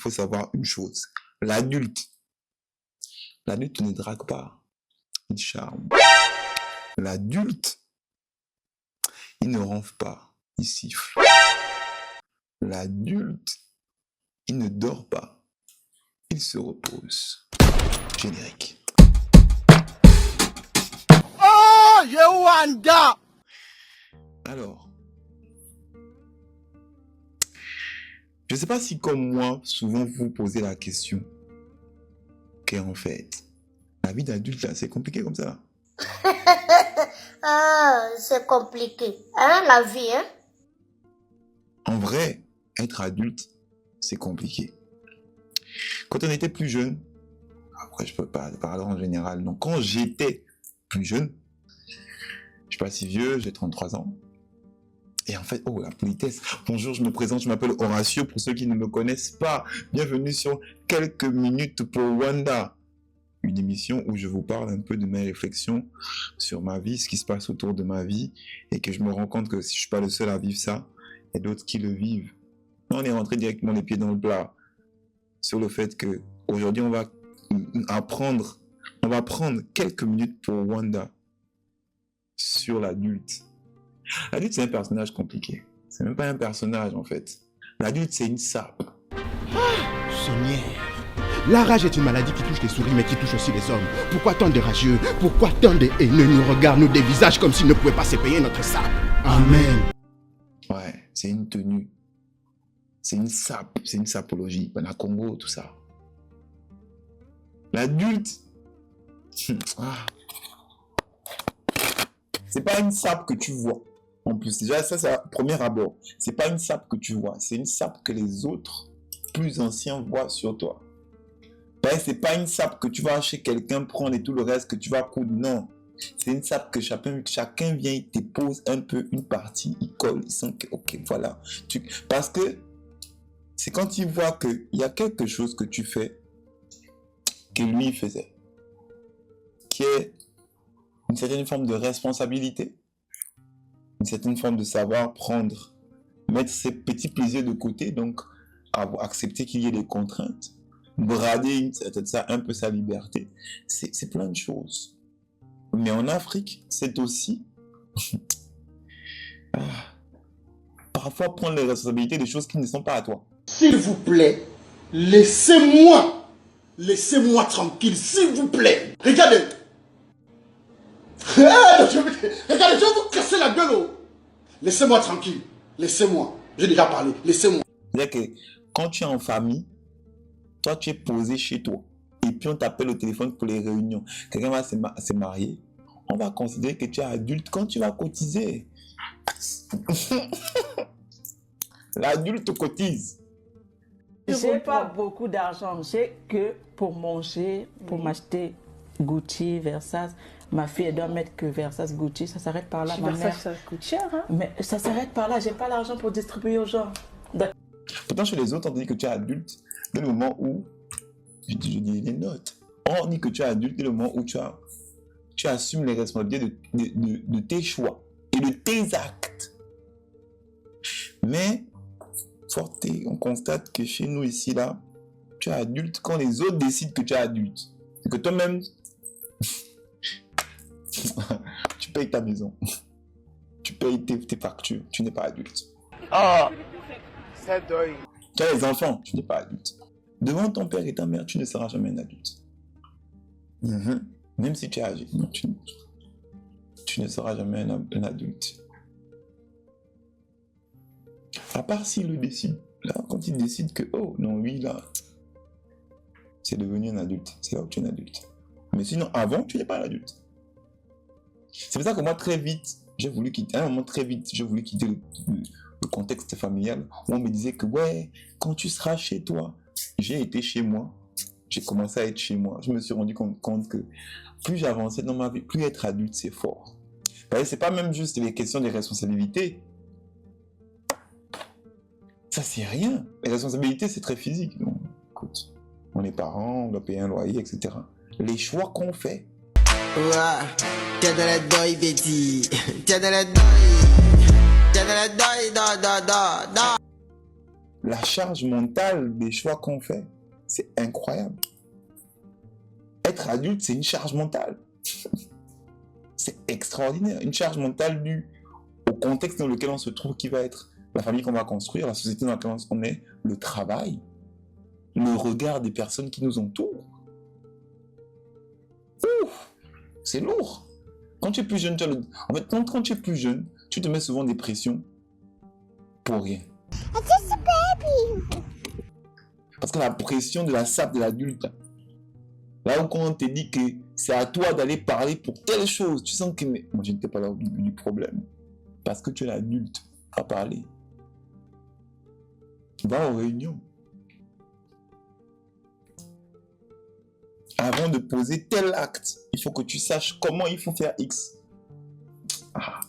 faut savoir une chose. L'adulte ne drague pas, il charme. L'adulte, il ne ronfle pas, il siffle. L'adulte, il ne dort pas, il se repose. Générique. Oh, Yewanda! Alors, je ne sais pas si comme moi, souvent vous vous posez la question qu'en fait, la vie d'adulte, là, c'est compliqué comme ça. Ah, c'est compliqué. Hein, la vie, hein? En vrai, être adulte, c'est compliqué. Quand on était plus jeune, après je peux pas parler en général, donc quand j'étais plus jeune, je suis pas si vieux, j'ai 33 ans. Et en fait, oh la politesse. Bonjour, je me présente, je m'appelle Horatio. Pour ceux qui ne me connaissent pas, bienvenue sur Quelques minutes pour Wanda. Une émission où je vous parle un peu de mes réflexions sur ma vie, ce qui se passe autour de ma vie, et que je me rends compte que si je suis pas le seul à vivre ça, il y a d'autres qui le vivent. On est rentré directement les pieds dans le plat sur le fait que aujourd'hui on va prendre quelques minutes pour Wanda sur l'adulte. L'adulte, c'est un personnage compliqué. C'est même pas un personnage, en fait. L'adulte, c'est une sape. Seigneur, la rage est une maladie qui touche les souris, mais qui touche aussi les hommes. Pourquoi tant de rageux? Pourquoi tant de haineux nous regardent, nous dévisagent comme s'ils ne pouvaient pas se payer notre sape? Amen. Ouais, c'est une tenue. C'est une sape. C'est une sapologie. La Congo, tout ça. L'adulte, c'est pas une sape que tu vois. En plus, déjà, ça, c'est le premier abord. C'est pas une sape que tu vois. C'est une sape que les autres, plus anciens, voient sur toi. Ben, c'est pas une sape que tu vas chez quelqu'un prendre et tout le reste que tu vas coudre. Non. C'est une sape que chacun vient, il te pose un peu une partie, il colle, il sent que, ok, voilà. Parce que c'est quand il voit qu'il y a quelque chose que tu fais que lui faisait. Qui est une certaine forme de responsabilité. Une certaine forme de savoir prendre, mettre ses petits plaisirs de côté, donc accepter qu'il y ait des contraintes, brader un peu sa liberté. C'est plein de choses. Mais en Afrique, c'est aussi parfois prendre les responsabilités des choses qui ne sont pas à toi. S'il vous plaît, laissez-moi tranquille, s'il vous plaît. Regardez. Regardez, je vais vous casser la gueule. Oh. Laissez-moi tranquille. Laissez-moi. J'ai déjà parlé. Laissez-moi. C'est-à-dire que quand tu es en famille, toi tu es posé chez toi. Et puis on t'appelle au téléphone pour les réunions. Quelqu'un va se marier. On va considérer que tu es adulte quand tu vas cotiser. L'adulte cotise. J'ai pas beaucoup d'argent. J'ai que pour manger, pour m'acheter Gucci, Versace. Ma fille, elle doit mettre que Versace, Gucci. Ça s'arrête par là, ma mère. Ça coûte cher, hein? Mais ça s'arrête par là. J'ai pas l'argent pour distribuer aux gens. Pourtant, chez les autres, on dit que tu es adulte dès le moment où... Je dis les notes. On dit que tu es adulte dès le moment où tu assumes les responsabilités de tes choix et de tes actes. Mais, on constate que chez nous ici, là, tu es adulte quand les autres décident que tu es adulte. C'est que toi-même, tu payes ta maison. Tu payes tes factures. Tu n'es pas adulte. Ah, ça doit. Tu as les enfants. Tu n'es pas adulte. Devant ton père et ta mère, tu ne seras jamais un adulte. Même si tu es âgé, non, tu ne seras jamais un adulte. À part s'il le décide. Là, quand il décide que, oh, non, lui, là, c'est devenu un adulte. C'est là où tu es un adulte. Mais sinon, avant, tu n'es pas un adulte. C'est pour ça que moi, très vite, j'ai voulu quitter le contexte familial où on me disait que, ouais, quand tu seras chez toi, j'ai été chez moi, j'ai commencé à être chez moi. Je me suis rendu compte que plus j'avançais dans ma vie, plus être adulte, c'est fort. C'est pas même juste les questions des responsabilités. Ça, c'est rien. Les responsabilités, c'est très physique. Donc, écoute, on est parents, on doit payer un loyer, etc. Les choix qu'on fait. T'es dans la deuil, Betty. T'es dans la deuil. T'es dans la deuil, da. la charge mentale des choix qu'on fait, c'est incroyable. Être adulte, c'est une charge mentale. C'est extraordinaire. Une charge mentale due au contexte dans lequel on se trouve, qui va être la famille qu'on va construire, la société dans laquelle on est, le travail, le regard des personnes qui nous entourent. Ouf, c'est lourd. Quand tu es plus jeune, en fait, quand tu es plus jeune, tu te mets souvent des pressions pour rien. Parce que la pression de la sape de l'adulte, là où quand on te dit que c'est à toi d'aller parler pour telle chose, tu sens que moi je n'étais pas là au début du problème. Parce que tu es l'adulte à parler. Va aux réunions. Avant de poser tel acte, il faut que tu saches comment il faut faire X. Ah.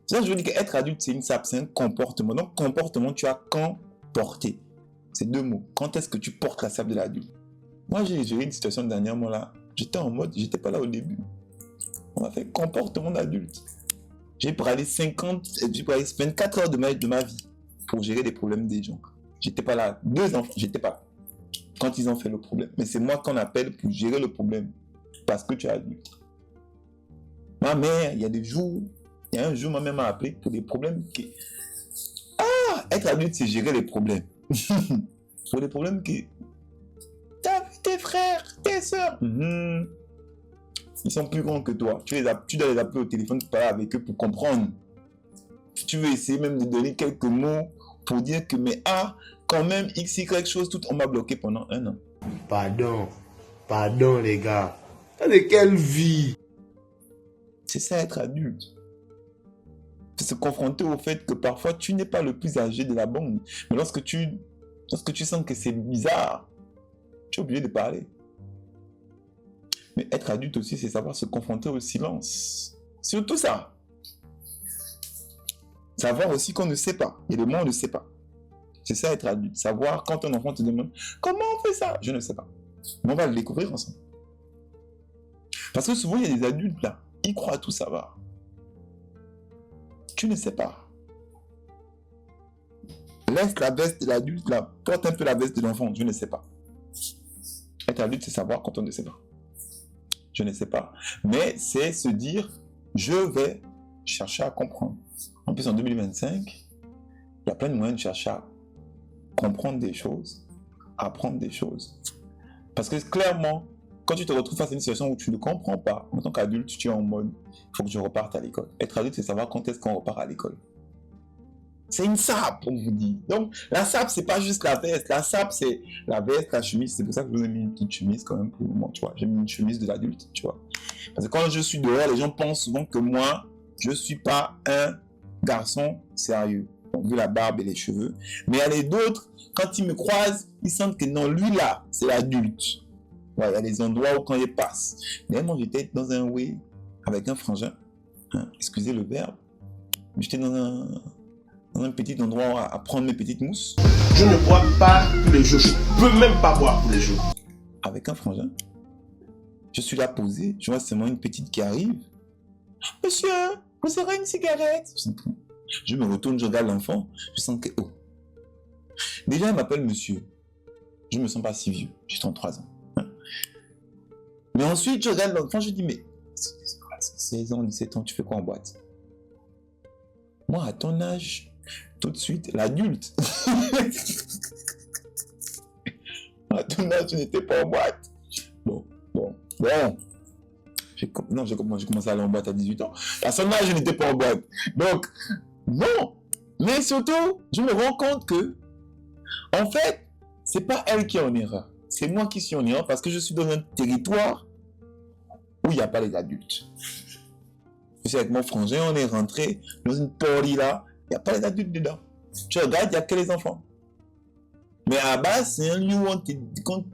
Ça, je veux dire qu'être adulte, c'est une sape, c'est un comportement. Donc, comportement, tu as quand porter. C'est deux mots. Quand est-ce que tu portes la sape de l'adulte? Moi, j'ai géré une situation dernièrement là. J'étais en mode, j'étais pas là au début. On m'a fait comportement d'adulte. J'ai parlé 24 heures de ma vie pour gérer les problèmes des gens. J'étais pas là. 2 enfants, j'étais pas. Quand ils ont fait le problème. Mais c'est moi qu'on appelle pour gérer le problème. Parce que tu es adulte. Ma mère, il y a un jour, ma mère m'a appelé pour des problèmes qui... Ah, être adulte, c'est gérer les problèmes. Pour des problèmes qui... T'as vu tes frères, tes soeurs. Ils sont plus grands que toi. Tu dois les appeler au téléphone pour parler avec eux pour comprendre. Tu veux essayer même de donner quelques mots pour dire que, mais quand même, X, Y chose, tout, on m'a bloqué pendant 1 an. Pardon les gars. Ça de quelle vie? C'est ça être adulte. C'est se confronter au fait que parfois tu n'es pas le plus âgé de la bande. Mais lorsque tu sens que c'est bizarre, tu es obligé de parler. Mais être adulte aussi, c'est savoir se confronter au silence. Surtout ça. Savoir aussi qu'on ne sait pas. Il y a des moments où on ne sait pas. C'est ça être adulte. Savoir quand un enfant te demande comment on fait ça, je ne sais pas. Mais on va le découvrir ensemble. Parce que souvent, il y a des adultes là, ils croient tout savoir. Tu ne sais pas. Laisse la veste de l'adulte là, porte un peu la veste de l'enfant, je ne sais pas. Être adulte, c'est savoir quand on ne sait pas. Je ne sais pas. Mais c'est se dire, je vais chercher à comprendre. En plus, en 2025, il y a plein de moyens de chercher à comprendre des choses, apprendre des choses. Parce que clairement, quand tu te retrouves face à une situation où tu ne comprends pas, en tant qu'adulte, tu es en mode, il faut que je reparte à l'école. Être adulte, c'est savoir quand est-ce qu'on repart à l'école. C'est une sape, on vous dit. Donc, la sape, c'est pas juste la veste. La sape, c'est la veste, la chemise. C'est pour ça que je vous ai mis une petite chemise quand même pour le moment, tu vois. J'ai mis une chemise de l'adulte, tu vois. Parce que quand je suis dehors, les gens pensent souvent que moi, je suis pas un garçon sérieux. Donc, vu la barbe et les cheveux. Mais il y a les d'autres, quand ils me croisent, ils sentent que non, lui là, c'est l'adulte. Ouais, il y a des endroits où quand il passe. D'ailleurs, j'étais dans un way avec un frangin. Excusez le verbe. J'étais dans un petit endroit à prendre mes petites mousses. Je ne bois pas tous les jours. Je ne peux même pas boire tous les jours. Avec un frangin. Je suis là posé. Je vois seulement une petite qui arrive. Monsieur, vous aurez une cigarette? Je me retourne, je regarde l'enfant. Je sens que... Oh. Déjà, il m'appelle monsieur. Je ne me sens pas si vieux. J'ai 33 ans. Mais ensuite, je regarde l'enfant. Je dis, mais 16 ans, 17 ans, tu fais quoi en boîte? Moi, à ton âge... Tout de suite, l'adulte. À ton âge, je n'étais pas en boîte. Bon. J'ai commencé à aller en boîte à 18 ans. À son âge, je n'étais pas en boîte. Donc, bon. Mais surtout, je me rends compte que, en fait, c'est pas elle qui est en erreur. C'est moi qui suis en erreur parce que je suis dans un territoire où il n'y a pas les adultes. Je suis avec mon frangin, on est rentré dans une party là. Il n'y a pas les adultes dedans. Tu regardes, il n'y a que les enfants. Mais à la base, c'est un lieu où on te dit, quand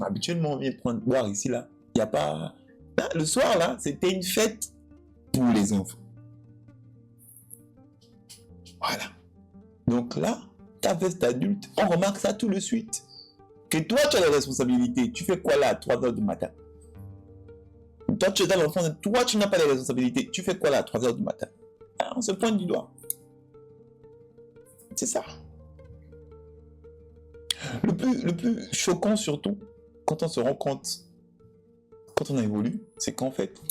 habituellement on vient prendre boire ici, là, il n'y a pas... Là, le soir, là, c'était une fête pour les enfants. Voilà. Donc là, ta veste d'adulte, on remarque ça tout de suite. Que toi, tu as les responsabilités. Tu fais quoi là à 3 h du matin? Toi, tu es dans l'enfant, toi, tu n'as pas les responsabilités. Tu fais quoi là à 3 h du matin? On se pointe du doigt. C'est ça. Le plus choquant surtout, quand on se rend compte, quand on évolue, c'est qu'en fait,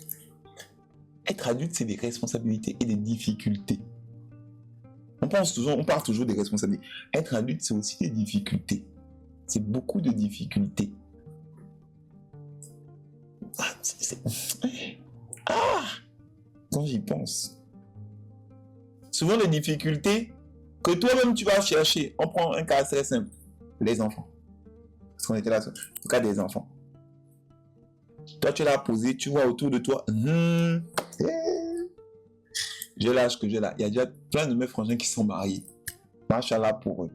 être adulte, c'est des responsabilités et des difficultés. On parle toujours des responsabilités. Être adulte, c'est aussi des difficultés. C'est beaucoup de difficultés. Quand j'y pense. Souvent, les difficultés que toi-même tu vas chercher. On prend un cas très simple. Les enfants. Parce qu'on était là, le cas des enfants. Toi, tu l'as posé, tu vois autour de toi. J'ai l'âge que j'ai là. Il y a déjà plein de mes frangins qui sont mariés. Machallah pour eux.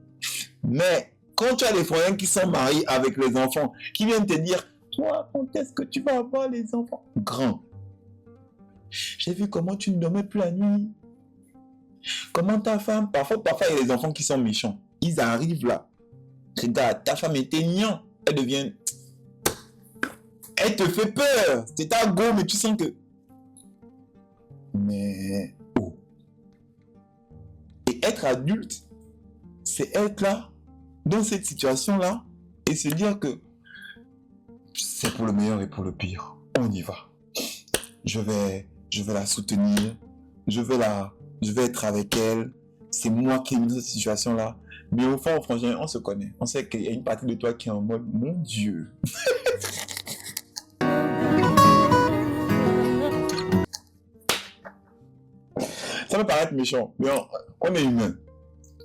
Mais quand tu as des frangins qui sont mariés avec les enfants, qui viennent te dire, toi, quand est-ce que tu vas avoir les enfants? Grand. J'ai vu comment tu ne dormais plus la nuit. Comment ta femme... Parfois, il y a des enfants qui sont méchants. Ils arrivent là. Regarde, ta femme est aignan. Elle devient... Elle te fait peur. C'est ta go, mais tu sens que... Mais... Oh. Et être adulte, c'est être là, dans cette situation-là, et se dire que c'est pour le meilleur et pour le pire. On y va. Je vais la soutenir. Je vais être avec elle. C'est moi qui ai mis dans cette situation-là. Mais au fond, franchement, on se connaît. On sait qu'il y a une partie de toi qui est en mode, mon Dieu. Ça peut paraître méchant, mais on est humain.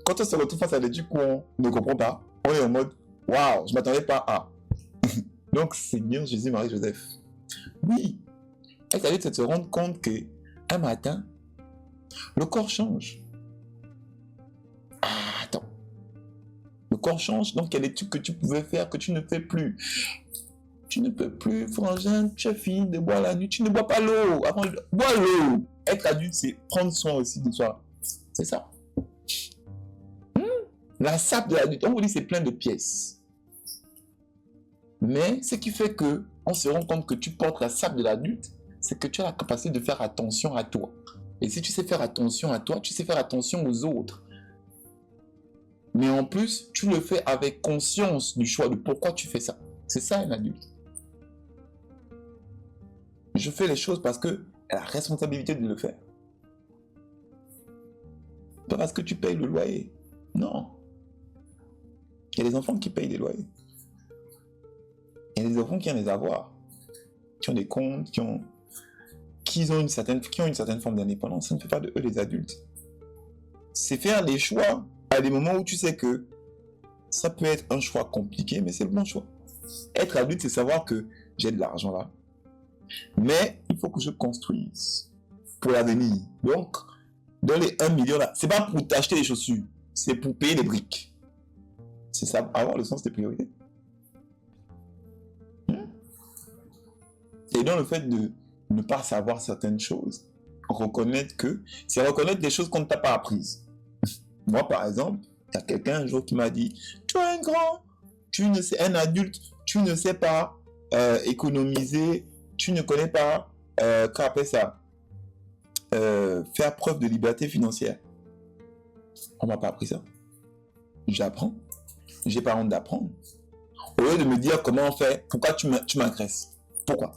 Quand on se retrouve face à des trucs qu'on ne comprend pas, on est en mode, waouh, je ne m'attendais pas à. Donc, Seigneur Jésus, Marie, Joseph. Oui, elle s'agit de se rendre compte qu'un matin, le corps change. Ah, attends. Le corps change, donc il y a des trucs que tu pouvais faire que tu ne fais plus. Tu ne peux plus, frangin, tu as fini de boire la nuit, tu ne bois pas l'eau. Bois l'eau. Être adulte, c'est prendre soin aussi de toi. C'est ça. La sape de l'adulte, on vous dit c'est plein de pièces. Mais ce qui fait que on se rend compte que tu portes la sape de l'adulte, c'est que tu as la capacité de faire attention à toi. Et si tu sais faire attention à toi, tu sais faire attention aux autres. Mais en plus, tu le fais avec conscience du choix de pourquoi tu fais ça. C'est ça un adulte. Je fais les choses parce que elle a la responsabilité de le faire. Pas parce que tu payes le loyer. Non. Il y a des enfants qui payent des loyers. Il y a des enfants qui ont des avoirs, qui ont des comptes, qui ont une certaine forme d'indépendance. Ça ne fait pas de eux des adultes. C'est faire des choix à des moments où tu sais que ça peut être un choix compliqué, mais c'est le bon choix. Être adulte, c'est savoir que j'ai de l'argent là, mais il faut que je construise pour l'avenir. Donc, dans les 1 million là, c'est pas pour t'acheter des chaussures, c'est pour payer les briques. C'est ça, avoir le sens des priorités. Et dans le fait de ne pas savoir certaines choses, reconnaître que, c'est reconnaître des choses qu'on ne t'a pas apprises. Moi, par exemple, il y a quelqu'un un jour qui m'a dit, tu es un grand, un adulte, tu ne sais pas économiser, tu ne connais pas, qu'appelle ça, faire preuve de liberté financière. On m'a pas appris ça. J'apprends. J'ai pas honte d'apprendre. Au lieu de me dire comment on fait, pourquoi tu m'agresses? Pourquoi?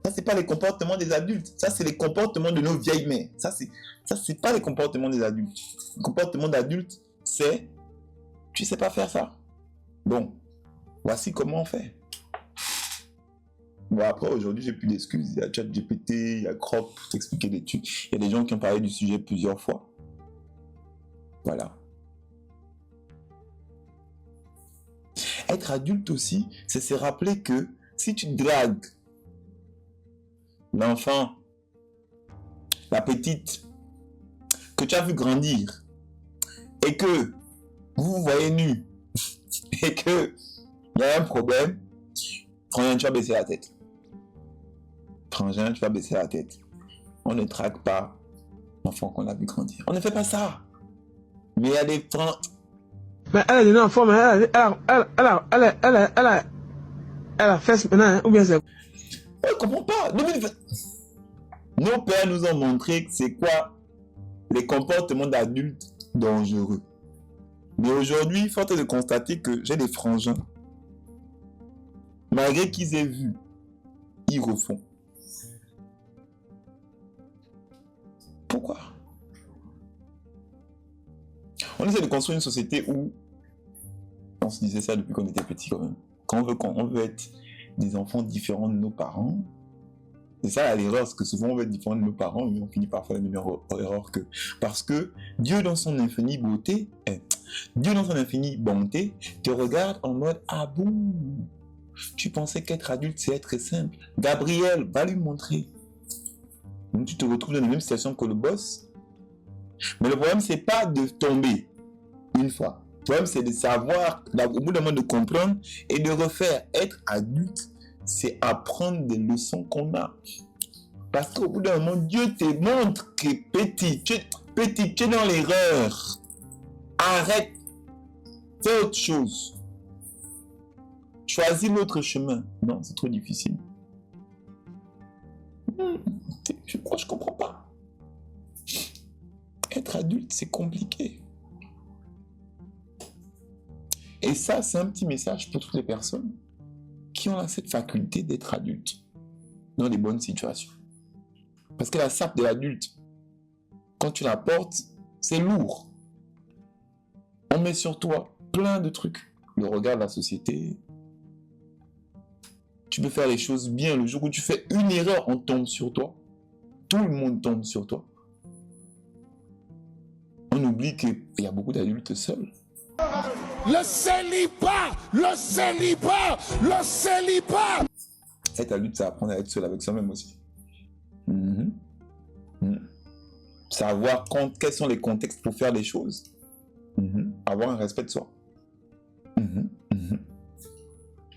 Ça, c'est pas les comportements des adultes. Ça, c'est les comportements de nos vieilles mères. Ça, c'est pas les comportements des adultes. Le comportement d'adulte, c'est tu sais pas faire ça. Bon, voici comment on fait. Bon, après, aujourd'hui, j'ai plus d'excuses. Il y a ChatGPT, il y a Grok pour t'expliquer des trucs. Il y a des gens qui ont parlé du sujet plusieurs fois. Voilà. Être adulte aussi, c'est se rappeler que si tu dragues l'enfant, la petite, que tu as vu grandir, et que vous vous voyez nu, et que il y a un problème, frangin, tu vas baisser la tête. Frangin, tu vas baisser la tête. On ne traque pas l'enfant qu'on a vu grandir. On ne fait pas ça. Mais il y a des frangins. Mais elle a donné un enfant, mais elle a fait maintenant, ou bien c'est... On ne comprend pas. Nos pères nous ont montré que c'est quoi les comportements d'adultes dangereux. Mais aujourd'hui, force est de constater que j'ai des frangins. Malgré qu'ils aient vu, ils refont. Pourquoi? On essaie de construire une société où on se disait ça depuis qu'on était petit quand même. Quand on veut être des enfants différents de nos parents, c'est ça l'erreur, parce que souvent on veut être différent de nos parents, mais on finit par faire la même erreur qu'eux. Parce que Dieu dans son infinie beauté, Dieu dans son infinie bonté, te regarde en mode ah bon, tu pensais qu'être adulte c'est être simple. Gabriel, va lui montrer. Donc tu te retrouves dans la même situation que le boss. Mais le problème c'est pas de tomber une fois. Le problème c'est de savoir, au bout d'un moment de comprendre et de refaire. Être adulte, c'est apprendre des leçons qu'on a. Parce qu'au bout d'un moment, Dieu te montre que petit, tu es dans l'erreur. Arrête. Fais autre chose. Choisis l'autre chemin. Non, c'est trop difficile. Je comprends pas. Être adulte, c'est compliqué. Et ça, c'est un petit message pour toutes les personnes qui ont cette faculté d'être adultes dans des bonnes situations. Parce que la sape de l'adulte, quand tu la portes, c'est lourd. On met sur toi plein de trucs. Le regard de la société. Tu peux faire les choses bien. Le jour où tu fais une erreur, on tombe sur toi. Tout le monde tombe sur toi. On oublie qu'il y a beaucoup d'adultes seuls. Le célibat! Le célibat! Le célibat! Être adulte, c'est apprendre à être seul avec soi-même aussi. Savoir quels sont les contextes pour faire des choses. Avoir un respect de soi.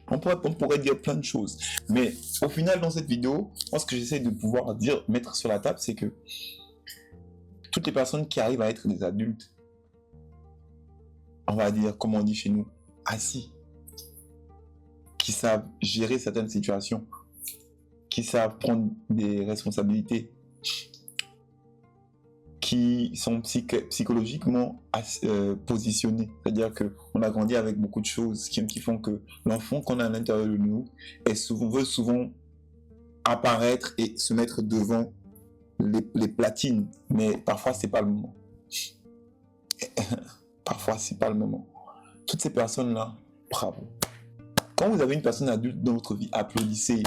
On pourrait dire plein de choses. Mais au final, dans cette vidéo, moi, ce que j'essaie de pouvoir mettre sur la table, c'est que toutes les personnes qui arrivent à être des adultes, on va dire, comme on dit chez nous, assis, qui savent gérer certaines situations, qui savent prendre des responsabilités, qui sont psychologiquement positionnés. C'est-à-dire qu'on a grandi avec beaucoup de choses qui font que l'enfant qu'on a à l'intérieur de nous veut souvent apparaître et se mettre devant les platines. Mais parfois, c'est pas le moment. Parfois, c'est pas le moment. Toutes ces personnes-là, bravo. Quand vous avez une personne adulte dans votre vie, applaudissez.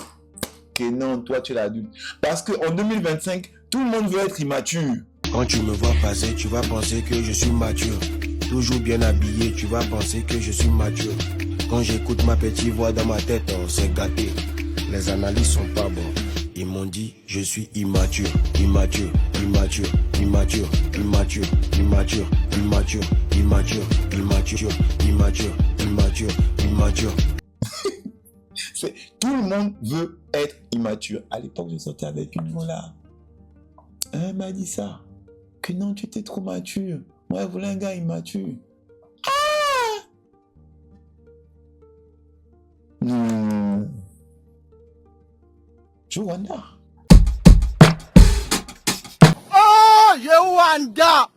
Que non, toi, tu es l'adulte. Parce qu'en 2025, tout le monde veut être immature. Quand tu me vois passer, tu vas penser que je suis mature. Toujours bien habillé, tu vas penser que je suis mature. Quand j'écoute ma petite voix dans ma tête, on s'est gâté. Les analyses sont pas bonnes. Ils m'ont dit, je suis immature, immature, immature, immature, immature, immature, immature, immature, immature, immature, immature, immature. Tout le monde veut être immature. À l'époque, je sortais avec une là. Elle m'a dit ça. Que non, tu étais trop mature. Moi, je voulais un gars immature. Ah! Non. Joanda. Oh, Yewanda!